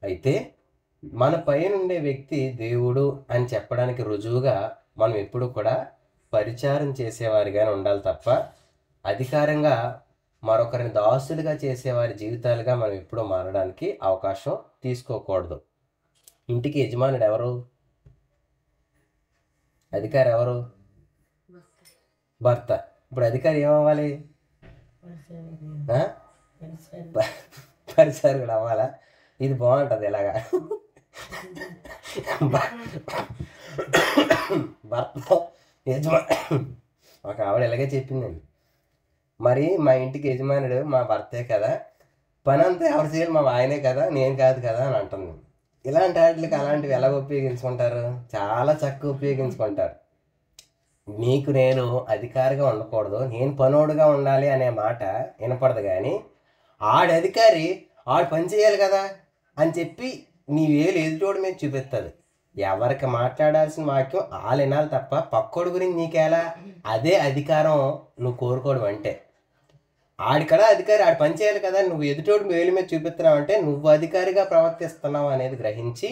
అయితే మన పైనుండే వ్యక్తి దేవుడు అని చెప్పడానికి రుజువుగా మనం ఎప్పుడు కూడా పరిచారం చేసేవారిగానే ఉండాలి తప్ప, అధికారంగా మరొకరిని దాసులుగా చేసేవారి జీవితాలుగా మనం ఎప్పుడూ మారడానికి అవకాశం తీసుకోకూడదు. ఇంటికి యజమానుడు ఎవరు? అధికారి ఎవరు? భర్త. ఇప్పుడు అధికారి ఏమవ్వాలి? పరిచారకుడు అవ్వాలా? ఇది బాగుంటుంది ఇలాగా. భర్త ఒక ఆవిడ ఇలాగే చెప్పిందండి. మరి మా ఇంటికి యజమానుడు మా భర్తే కదా, పని అంతా ఎవరు చేయాలి? మా ఆయనే కదా, నేను కాదు కదా అని అంటుంది. ఇలాంటి వాటికి అలాంటివి ఎలా ఉపయోగించుకుంటారు? చాలా చక్కగా ఉపయోగించుకుంటారు. నీకు నేను అధికారిగా ఉండకూడదు, నేను పనోడుగా ఉండాలి అనే మాట వినపడదు. కానీ ఆడధికారి ఆడు పని చేయాలి కదా అని చెప్పి నీ వేలు ఎదుటోడి మీద చూపిస్తుంది. ఎవరికి మాట్లాడాల్సిన వాక్యం వాళ్ళు వినాలి తప్ప పక్కోడి గురించి నీకేలా? అదే అధికారం నువ్వు కోరుకోవడం అంటే. ఆడికడా అధికారి ఆడు పని చేయాలి కదా, నువ్వు ఎదుటోడి వేలు మీద చూపిస్తున్నావు అంటే నువ్వు అధికారిగా ప్రవర్తిస్తున్నావు అనేది గ్రహించి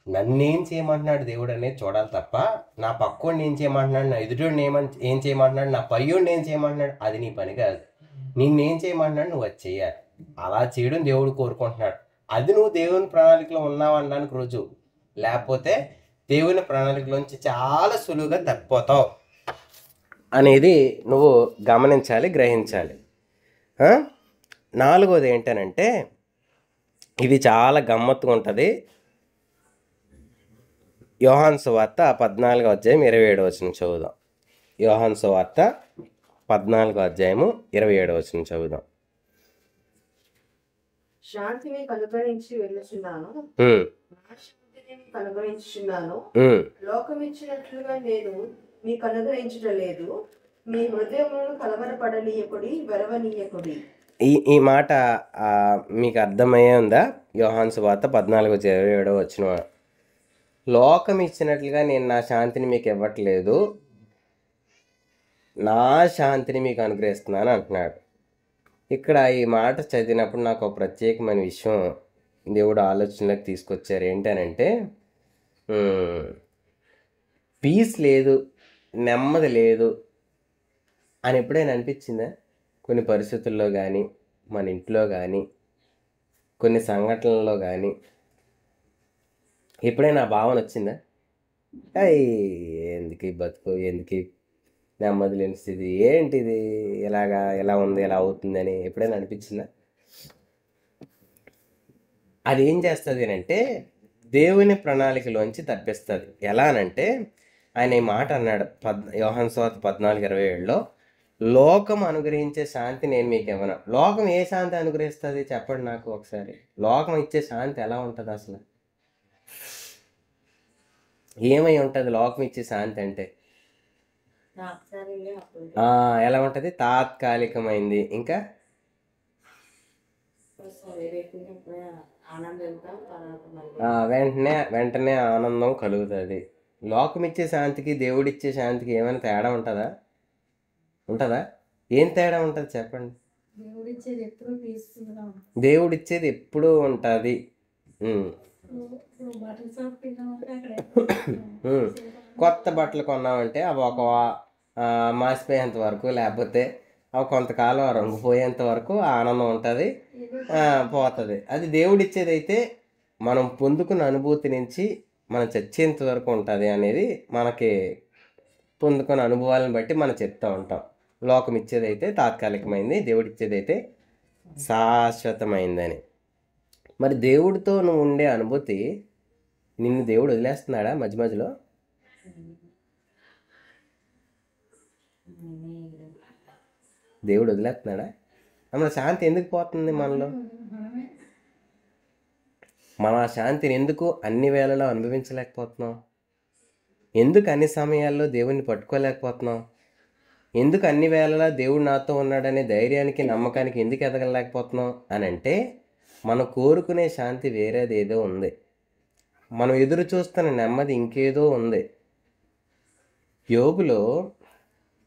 నన్నేం చేయమంటున్నాడు దేవుడు అనేది చూడాలి తప్ప నా పక్కోడిని ఏం చేయమంటున్నాడు, నా ఎదుటోడిని ఏం చేయమంటున్నాడు, నా పయ్యోడిని ఏం చేయమంటున్నాడు, అది నీ పని కాదు. నిన్నేం చేయమంటున్నాడు నువ్వు అది చెయ్యాలి. అలా చేయడం దేవుడు కోరుకుంటున్నాడు. అది నువ్వు దేవుని ప్రణాళికలో ఉన్నావు అనడానికి రుజువు. లేకపోతే దేవుని ప్రణాళికలోంచి చాలా సులువుగా తప్పిపోతావు అనేది నువ్వు గమనించాలి, గ్రహించాలి. నాలుగోది ఏంటనంటే, ఇది చాలా గమ్మత్తుగా ఉంటుంది. యోహాను సువార్త 14:27 చదువుదాం. యోహాను సువార్త 14:27 చదువుదాం. శాంతిని కనుగరించి వెళ్ళుచున్నాను, నా శాంతిని కనుగరించుచున్నాను. లోకమిచ్చినట్లుగా నేను మీకు అనుగ్రహించలేదు. మీ హృదయములను కలవరపడనీయకుడి, వెరవనీయకుడి. ఈ మాట మీకు అర్థమయ్యే ఉందా? యోహాను సువార్త 14:27 లోకం ఇచ్చినట్లుగా నేను నా శాంతిని మీకు ఇవ్వట్లేదు, నా శాంతిని మీకు అనుగ్రహిస్తున్నాను అంటున్నాడు. ఇక్కడ ఈ మాట చదివినప్పుడు నాకు ఒక ప్రత్యేకమైన విషయం దేవుడు ఆలోచనలోకి తీసుకొచ్చారు. ఏంటనంటే, పీస్ లేదు, నెమ్మది లేదు అని ఎప్పుడైనా అనిపించిందా? కొన్ని పరిస్థితుల్లో కానీ, మన ఇంట్లో కానీ, కొన్ని సంఘటనల్లో కానీ ఎప్పుడైనా భావన వచ్చిందా? ఎందుకు ఈ బతుకు, ఎందుకు నెమ్మది లేని స్థితి, ఏంటిది ఎలా ఉంది, ఎలా అవుతుందని ఎప్పుడైనా అనిపించిందా? అది ఏం చేస్తుంది అంటే దేవుని ప్రణాళికలోంచి తప్పిస్తుంది. ఎలా అనంటే, ఆయన ఈ మాట అన్నాడు యోహాను సువార్త 14:27 లోకం అనుగ్రహించే శాంతి నేను మీకు ఇవ్వను. లోకం ఏ శాంతి అనుగ్రహిస్తుంది చెప్పండి నాకు ఒకసారి. లోకం ఇచ్చే శాంతి ఎలా ఉంటుంది? అసలు ఏమై ఉంటుంది లోకం ఇచ్చే శాంతి అంటే? ఎలా ఉంటుంది? తాత్కాలికమైంది. ఇంకా వెంటనే ఆనందం కలుగుతుంది. లోకం ఇచ్చే శాంతికి దేవుడిచ్చే శాంతికి ఏమైనా తేడా ఉంటుందా? ఏం తేడా ఉంటుంది చెప్పండి? దేవుడిచ్చేది ఎప్పుడూ ఉంటుంది. కొత్త బట్టలు కొన్నామంటే అవి ఒక మాసిపోయేంత వరకు, లేకపోతే అవి కొంతకాలం రంగు పోయేంత వరకు ఆనందం ఉంటుంది, పోతుంది. అది దేవుడిచ్చేది అయితే మనం పొందుకున్న అనుభూతి నుంచి మనం చచ్చేంత వరకు ఉంటుంది అనేది మనకి పొందుకున్న అనుభవాలను బట్టి మనం చెప్తూ ఉంటాం. లోకం ఇచ్చేదైతే తాత్కాలికమైంది, దేవుడిచ్చేదైతే శాశ్వతమైందని. మరి దేవుడితో నువ్వు ఉండే అనుభూతి నిన్ను దేవుడు వదిలేస్తున్నాడా మధ్య మధ్యలో? దేవుడు వదిలేస్తున్నాడా? మన శాంతి ఎందుకు పోతుంది మనలో? మన శాంతిని ఎందుకు అన్ని వేళలో అనుభవించలేకపోతున్నాం? ఎందుకు అన్ని సమయాల్లో దేవుణ్ణి పట్టుకోలేకపోతున్నాం? ఎందుకు అన్ని వేళలా దేవుడు నాతో ఉన్నాడనే ధైర్యానికి, నమ్మకానికి ఎందుకు ఎదగలేకపోతున్నాం అని అంటే, మనం కోరుకునే శాంతి వేరేది ఏదో ఉంది. మనం ఎదురు చూస్తున్న నెమ్మది ఇంకేదో ఉంది. యోబులో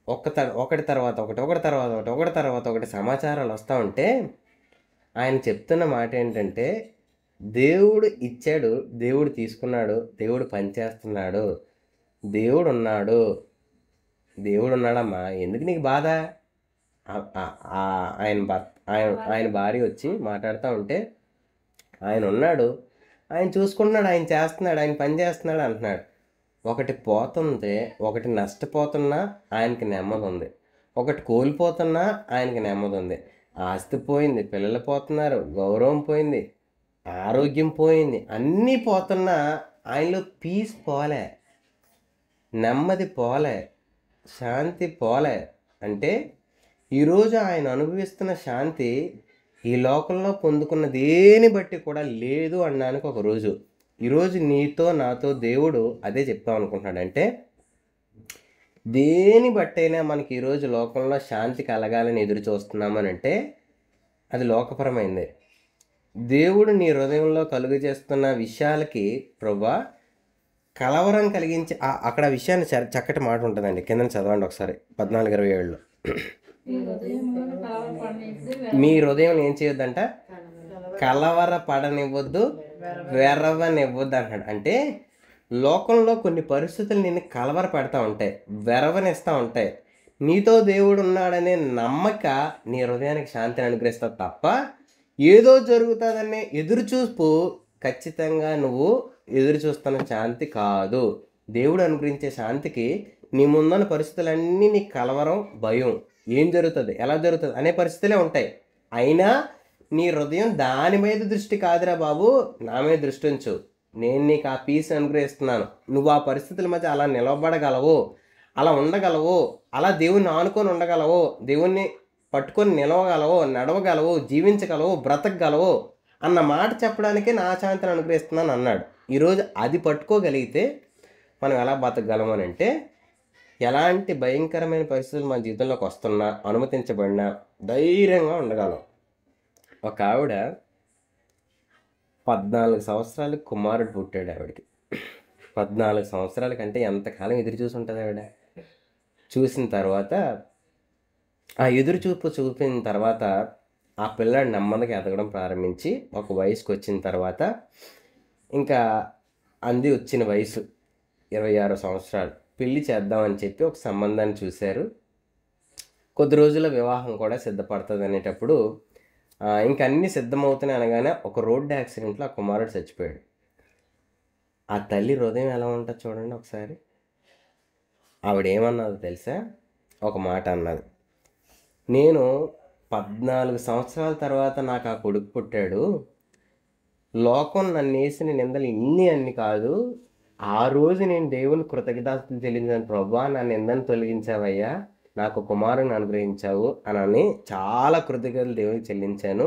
ఒకటి తర్వాత ఒకటి సమాచారాలు వస్తూ ఉంటే ఆయన చెప్తున్న మాట ఏంటంటే, దేవుడు ఇచ్చాడు, దేవుడు తీసుకున్నాడు, దేవుడు పనిచేస్తున్నాడు, దేవుడు ఉన్నాడమ్మా, ఎందుకు నీకు బాధ? ఆయన భార్య వచ్చి మాట్లాడుతూ ఉంటే ఆయన ఉన్నాడు, ఆయన చూసుకుంటున్నాడు, ఆయన చేస్తున్నాడు, ఆయన పని చేస్తున్నాడు అంటున్నాడు. ఒకటి పోతుంది, ఒకటి నష్టపోతున్నా ఆయనకి నెమ్మది ఉంది, ఒకటి కోల్పోతున్నా ఆయనకి నెమ్మది ఉంది. ఆస్తి పోయింది, పిల్లలు పోతున్నారు, గౌరవం పోయింది, ఆరోగ్యం పోయింది, అన్నీ పోతున్నా ఆయనలో పీస్ పోలే, నెమ్మది పోలే, శాంతి పోలే. అంటే ఈరోజు ఆయన అనుభవిస్తున్న శాంతి ఈ లోకంలో పొందుకున్న దేని బట్టి కూడా లేదు అనడానికి ఒక రోజు. ఈరోజు నీతో నాతో దేవుడు అదే చెప్తాం అనుకుంటున్నాడు. అంటే దేని బట్టైనా మనకి ఈరోజు లోకంలో శాంతి కలగాలని ఎదురు చూస్తున్నామని అంటే అది లోకపరమైంది. దేవుడు నీ హృదయంలో కలుగు చేస్తున్న విషయాలకి ప్రభా కలవరం కలిగించి అక్కడ విషయాన్ని చక్కటి మాట ఉంటుందండి, కింద చదవండి ఒకసారి 14:27లో. మీ హృదయం ఏం చేయొద్దంట, కలవర పడనివ్వద్దు, వెరవనివ్వద్దు అంటాడు. అంటే లోకంలో కొన్ని పరిస్థితులు నిన్ను కలవర పెడతా ఉంటాయి, వెరవనిస్తూ ఉంటాయి. నీతో దేవుడు ఉన్నాడనే నమ్మక నీ హృదయానికి శాంతిని అనుగ్రహిస్తా తప్ప ఏదో జరుగుతుందనే ఎదురుచూపు ఖచ్చితంగా నువ్వు ఎదురు చూస్తున్న శాంతి కాదు. దేవుడు అనుగ్రహించే శాంతికి నీ ముందున్న పరిస్థితులన్నీ నీ కలవరం, భయం, ఏం జరుగుతుంది, ఎలా జరుగుతుంది అనే పరిస్థితులే ఉంటాయి. అయినా నీ హృదయం దాని మీద దృష్టి కాదురా బాబు, నా మీద దృష్టి ఉంచు, నేను నీకు ఆ పీస్ అనుగ్రహిస్తున్నాను. నువ్వు ఆ పరిస్థితుల మధ్య అలా నిలబడగలవు, అలా ఉండగలవు, అలా దేవుణ్ణి ఆనుకొని ఉండగలవు, దేవుణ్ణి పట్టుకొని నిలవగలవు, నడవగలవు, జీవించగలవు, బ్రతకగలవు అన్న మాట చెప్పడానికే నా శాంతిని అనుగ్రహిస్తున్నాను అన్నాడు. ఈరోజు అది పట్టుకోగలిగితే మనం ఎలా బతకగలము అని అంటే, ఎలాంటి భయంకరమైన పరిస్థితులు మన జీవితంలోకి వస్తున్నా, అనుమతించబడినా ధైర్యంగా ఉండగలం. ఒక ఆవిడ 14 సంవత్సరాలకు కుమారుడు పుట్టాడు. ఆవిడకి 14 సంవత్సరాల కంటే ఎంతకాలం ఎదురు చూసి ఉంటుంది ఆవిడ. చూసిన తర్వాత ఆ ఎదురుచూపు చూపిన తర్వాత ఆ పిల్లాడు నెమ్మదిగా ఎదగడం ప్రారంభించి ఒక వయసుకు వచ్చిన తర్వాత ఇంకా అంది వచ్చిన వయసు 26 సంవత్సరాలు, పెళ్లి చేద్దామని చెప్పి ఒక సంబంధాన్ని చూశారు. కొద్ది రోజుల వివాహం కూడా సిద్ధపడుతుంది అనేటప్పుడు ఇంక అన్నీ సిద్ధమవుతున్నాయి అనగానే ఒక రోడ్డు యాక్సిడెంట్లో ఆ కుమారుడు చచ్చిపోయాడు. ఆ తల్లి హృదయం ఎలా ఉంటుంది చూడండి ఒకసారి. ఆవిడ ఏమన్నదో తెలుసా? ఒక మాట అన్నది, నేను 14 సంవత్సరాల తర్వాత నాకు ఆ కొడుకు పుట్టాడు, లోకం నన్ను వేసిన నిందలు అన్ని కాదు, ఆ రోజు నేను దేవుని కృతజ్ఞతలు చెల్లించాను, ప్రభా నా నిందను తొలగించావయ్యా, నాకు కుమారుని అనుగ్రహించావు అని చాలా కృతజ్ఞతలు దేవునికి చెల్లించాను.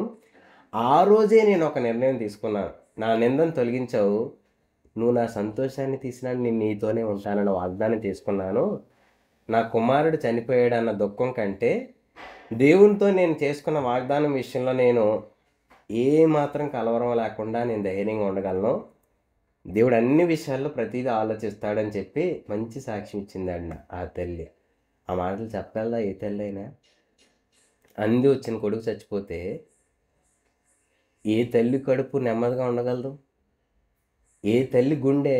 ఆ రోజే నేను ఒక నిర్ణయం తీసుకున్నాను, నా నిందను తొలగించావు, నువ్వు నా సంతోషాన్ని తీసినా నేను నీతోనే ఉంటానన్న వాగ్దానం తీసుకున్నాను. నా కుమారుడు చనిపోయాడు అన్న దుఃఖం కంటే దేవునితో నేను చేసుకున్న వాగ్దానం విషయంలో నేను ఏమాత్రం కలవరం లేకుండా నేను ధైర్యంగా ఉండగలను. దేవుడు అన్ని విషయాల్లో ప్రతిదీ ఆలోచిస్తాడని చెప్పి మంచి సాక్ష్యం ఇచ్చిందండి ఆ తల్లి. ఆ మాటలు చెప్పగలదా ఏ తల్లి అయినా? అంది వచ్చిన కొడుకు చచ్చిపోతే ఏ తల్లి కడుపు నెమ్మదిగా ఉండగలదు? ఏ తల్లి గుండె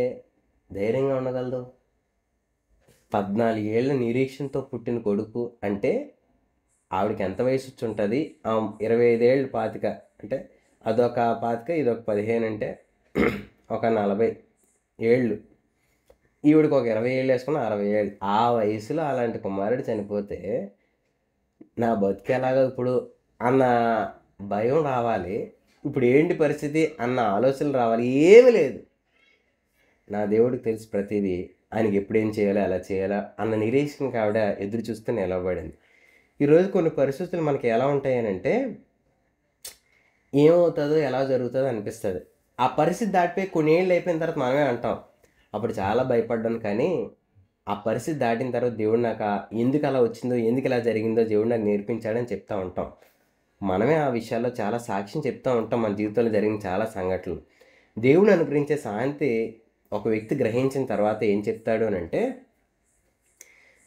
ధైర్యంగా ఉండగలదు? 14 ఏళ్ళ నిరీక్షణతో పుట్టిన కొడుకు అంటే ఆవిడకి ఎంత వయసు వచ్చి ఉంటుంది? 25 ఏళ్ళు, 25 అంటే అదొక 25, ఇదొక 15 అంటే ఒక 40 ఏళ్ళు. ఈవిడికి ఒక 20 ఏళ్ళు వేసుకున్న 60 ఏళ్ళు. ఆ వయసులో అలాంటి కుమారుడు చనిపోతే నా బతికి ఎలాగో ఇప్పుడు అన్న భయం రావాలి. ఇప్పుడు ఏంటి పరిస్థితి అన్న ఆలోచనలు రావాలి. ఏమీ లేదు, నా దేవుడికి తెలిసి ప్రతిదీ, ఆయనకి ఎప్పుడేం చేయాలో ఎలా చేయాలా అన్న నిరీక్షణకి ఆవిడ ఎదురు చూస్తూ నిలబడింది. ఈరోజు కొన్ని పరిస్థితులు మనకి ఎలా ఉంటాయనంటే ఏమవుతుందో ఎలా జరుగుతుందో అనిపిస్తుంది. ఆ పరిస్థితి దాటిపోయి కొన్ని ఏళ్ళు అయిపోయిన తర్వాత మనమే అంటాం, అప్పుడు చాలా భయపడ్డాను, కానీ ఆ పరిస్థితి దాటిన తర్వాత దేవుడు నాకు ఎందుకు అలా వచ్చిందో, ఎందుకు ఇలా జరిగిందో దేవుడు నాకు నేర్పించాడని చెప్తూ ఉంటాం. మనమే ఆ విషయాల్లో చాలా సాక్ష్యం చెప్తూ ఉంటాం, మన జీవితంలో జరిగిన చాలా సంఘటనలు. దేవుడు అనుగ్రహించే శాంతి ఒక వ్యక్తి గ్రహించిన తర్వాత ఏం చెప్తాడు అని అంటే,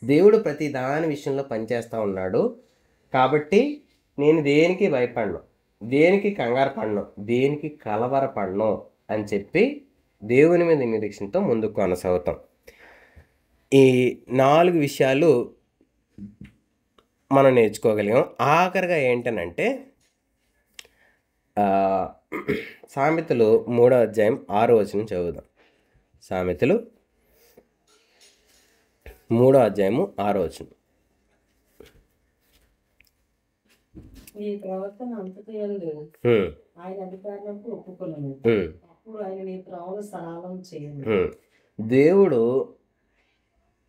దేవుడు ప్రతి దాని విషయంలో పనిచేస్తూ ఉన్నాడు కాబట్టి నేను దేనికి భయపడను, దేనికి కంగారు పడను, దేనికి కలవరపడను అని చెప్పి దేవుని మీద నిరీక్షణతో ముందుకు కొనసాగుతాం. ఈ 4 విషయాలు మనం నేర్చుకోగలిగాం. ఆఖరిగా ఏంటనంటే సామెతలు 3వ అధ్యాయం 6వ వచనం చదువుదాం. సామెతలు 3వ అధ్యాయము 6వ వచనం. ఈ ప్రవర్తన అంతటి యందు ఆయన అధికారులకు ఒప్పుకొనను. అప్పుడు ఆయన నీ త్రోవను సరళం చేయను. దేవుడు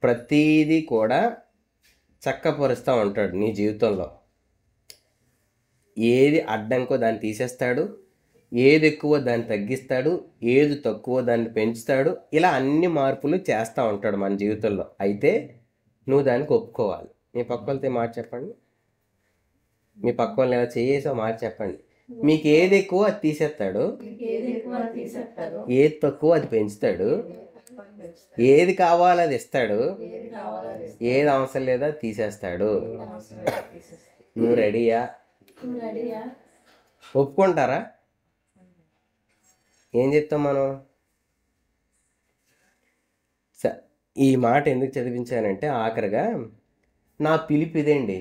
ప్రతీది కూడా చక్కపరుస్తూ ఉంటాడు నీ జీవితంలో. ఏది అడ్డంకో దాన్ని తీసేస్తాడు, ఏది ఎక్కువ దాన్ని తగ్గిస్తాడు, ఏది తక్కువ దాన్ని పెంచుతాడు. ఇలా అన్ని మార్పులు చేస్తూ ఉంటాడు మన జీవితంలో. అయితే నువ్వు దానికి ఒప్పుకోవాలి. మీ పక్క వాళ్ళతో మాట చెప్పండి. మీ పక్క వాళ్ళని ఎలా చేసో మాట చెప్పండి. మీకు ఏది ఎక్కువ అది తీసేస్తాడు, ఏది తక్కువ అది పెంచుతాడు, ఏది కావాలో అది ఇస్తాడు, ఏది అవసరం లేదో అది తీసేస్తాడు. నువ్వు రెడీయా? ఒప్పుకుంటారా? ఏం చెప్తాం మనం? ఈ మాట ఎందుకు చదివించానంటే ఆఖరిగా నా పిలుపు ఇదేండి,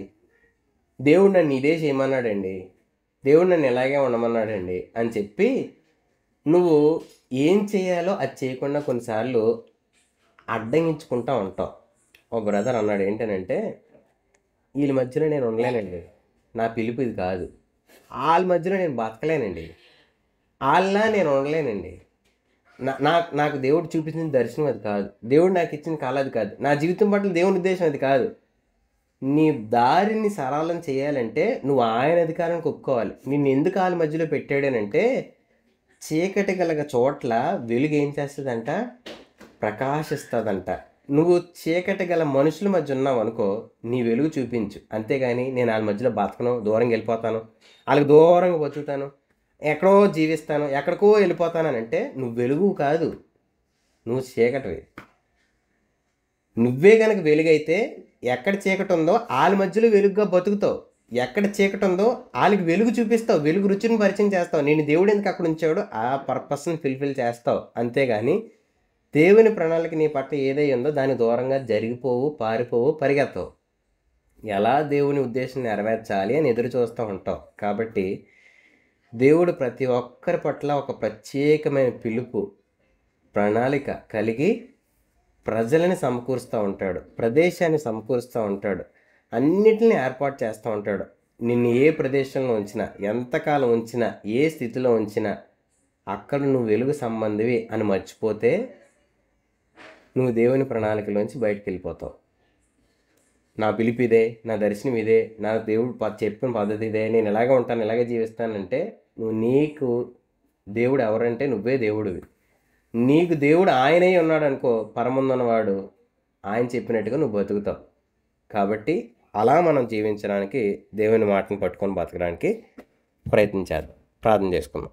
దేవుడు నన్ను ఇదే చేయమన్నాడండి, దేవుడు నన్ను ఇలాగే ఉండమన్నాడండి అని చెప్పి నువ్వు ఏం చేయాలో అది చేయకుండా కొన్నిసార్లు అడ్డగించుకుంటూ ఉంటావు. ఒక బ్రదర్ అన్నాడు ఏంటనంటే, వీళ్ళ మధ్యలో నేను ఉండలేనండి, నా పిలుపు ఇది కాదు, వాళ్ళ మధ్యలో నేను బతకలేనండి, వాళ్ళ నేను ఉండలేనండి, నాకు దేవుడు చూపించిన దర్శనం అది కాదు, దేవుడు నాకు ఇచ్చిన కళ అది కాదు, నా జీవితం పట్ల దేవుని ఉద్దేశం అది కాదు. నీ దారిని సరళం చేయాలంటే నువ్వు ఆయన అధికారానికి ఒప్పుకోవాలి. నిన్ను ఎందుకు వాళ్ళ మధ్యలో పెట్టాడనంటే, చీకటి గల చోట్ల వెలుగు ఏం చేస్తుందంట? ప్రకాశిస్తుందంట. నువ్వు చీకటి గల మనుషుల మధ్య ఉన్నావు అనుకో, నీ వెలుగు చూపించు. అంతేగాని నేను వాళ్ళ మధ్యలో బతకను, దూరంగా వెళ్ళిపోతాను, వాళ్ళకి దూరంగా బతుకుతాను, ఎక్కడో జీవిస్తాను, ఎక్కడికో వెళ్ళిపోతానంటే నువ్వు వెలుగు కాదు, నువ్వు చీకటివి. నువ్వే కనుక వెలుగైతే ఎక్కడ చీకటి ఉందో వాళ్ళ మధ్యలో వెలుగుగా బతుకుతావు, ఎక్కడ చీకటి ఉందో వాళ్ళకి వెలుగు చూపిస్తావు, వెలుగు రుచిని పరిచయం చేస్తావు. నేను దేవుడు ఎందుకు అక్కడ ఉంచాడో ఆ పర్పస్ని ఫుల్ఫిల్ చేస్తావు. అంతేగాని దేవుని ప్రణాళిక నీ పట్ల ఏదై ఉందో దాని దూరంగా జరిగిపోవు, పారిపోవు, పరిగెత్తవు. ఎలా దేవుని ఉద్దేశం నెరవేర్చాలి అని ఎదురు చూస్తూ ఉంటావు. కాబట్టి దేవుడు ప్రతి ఒక్కరి పట్ల ఒక ప్రత్యేకమైన పిలుపు, ప్రణాళిక కలిగి ప్రజలని సమకూరుస్తూ ఉంటాడు, ప్రదేశాన్ని సమకూరుస్తూ ఉంటాడు, అన్నిటిని ఏర్పాటు చేస్తూ ఉంటాడు. నిన్ను ఏ ప్రదేశంలో ఉంచినా, ఎంతకాలం ఉంచినా, ఏ స్థితిలో ఉంచినా అక్కడ నువ్వు వెలుగు సంబంధివి అని మర్చిపోతే నువ్వు దేవుని ప్రణాళికలోంచి బయటకు వెళ్ళిపోతావు. నా పిలుపు ఇదే, నా దర్శనం ఇదే, నా దేవుడు చెప్పిన పద్ధతి ఇదే, నేను ఇలాగే ఉంటాను, ఇలాగే జీవిస్తానంటే నీకు దేవుడు ఎవరంటే నువ్వే దేవుడివి. నీకు దేవుడు ఆయనే ఉన్నాడు అనుకో, పరముందున్నవాడు, ఆయన చెప్పినట్టుగా నువ్వు బతుకుతావు. కాబట్టి అలా మనం జీవించడానికి దేవుని మాటను పట్టుకొని బతకడానికి ప్రయత్నించేద్దాం. ప్రార్థన చేసుకుందాం.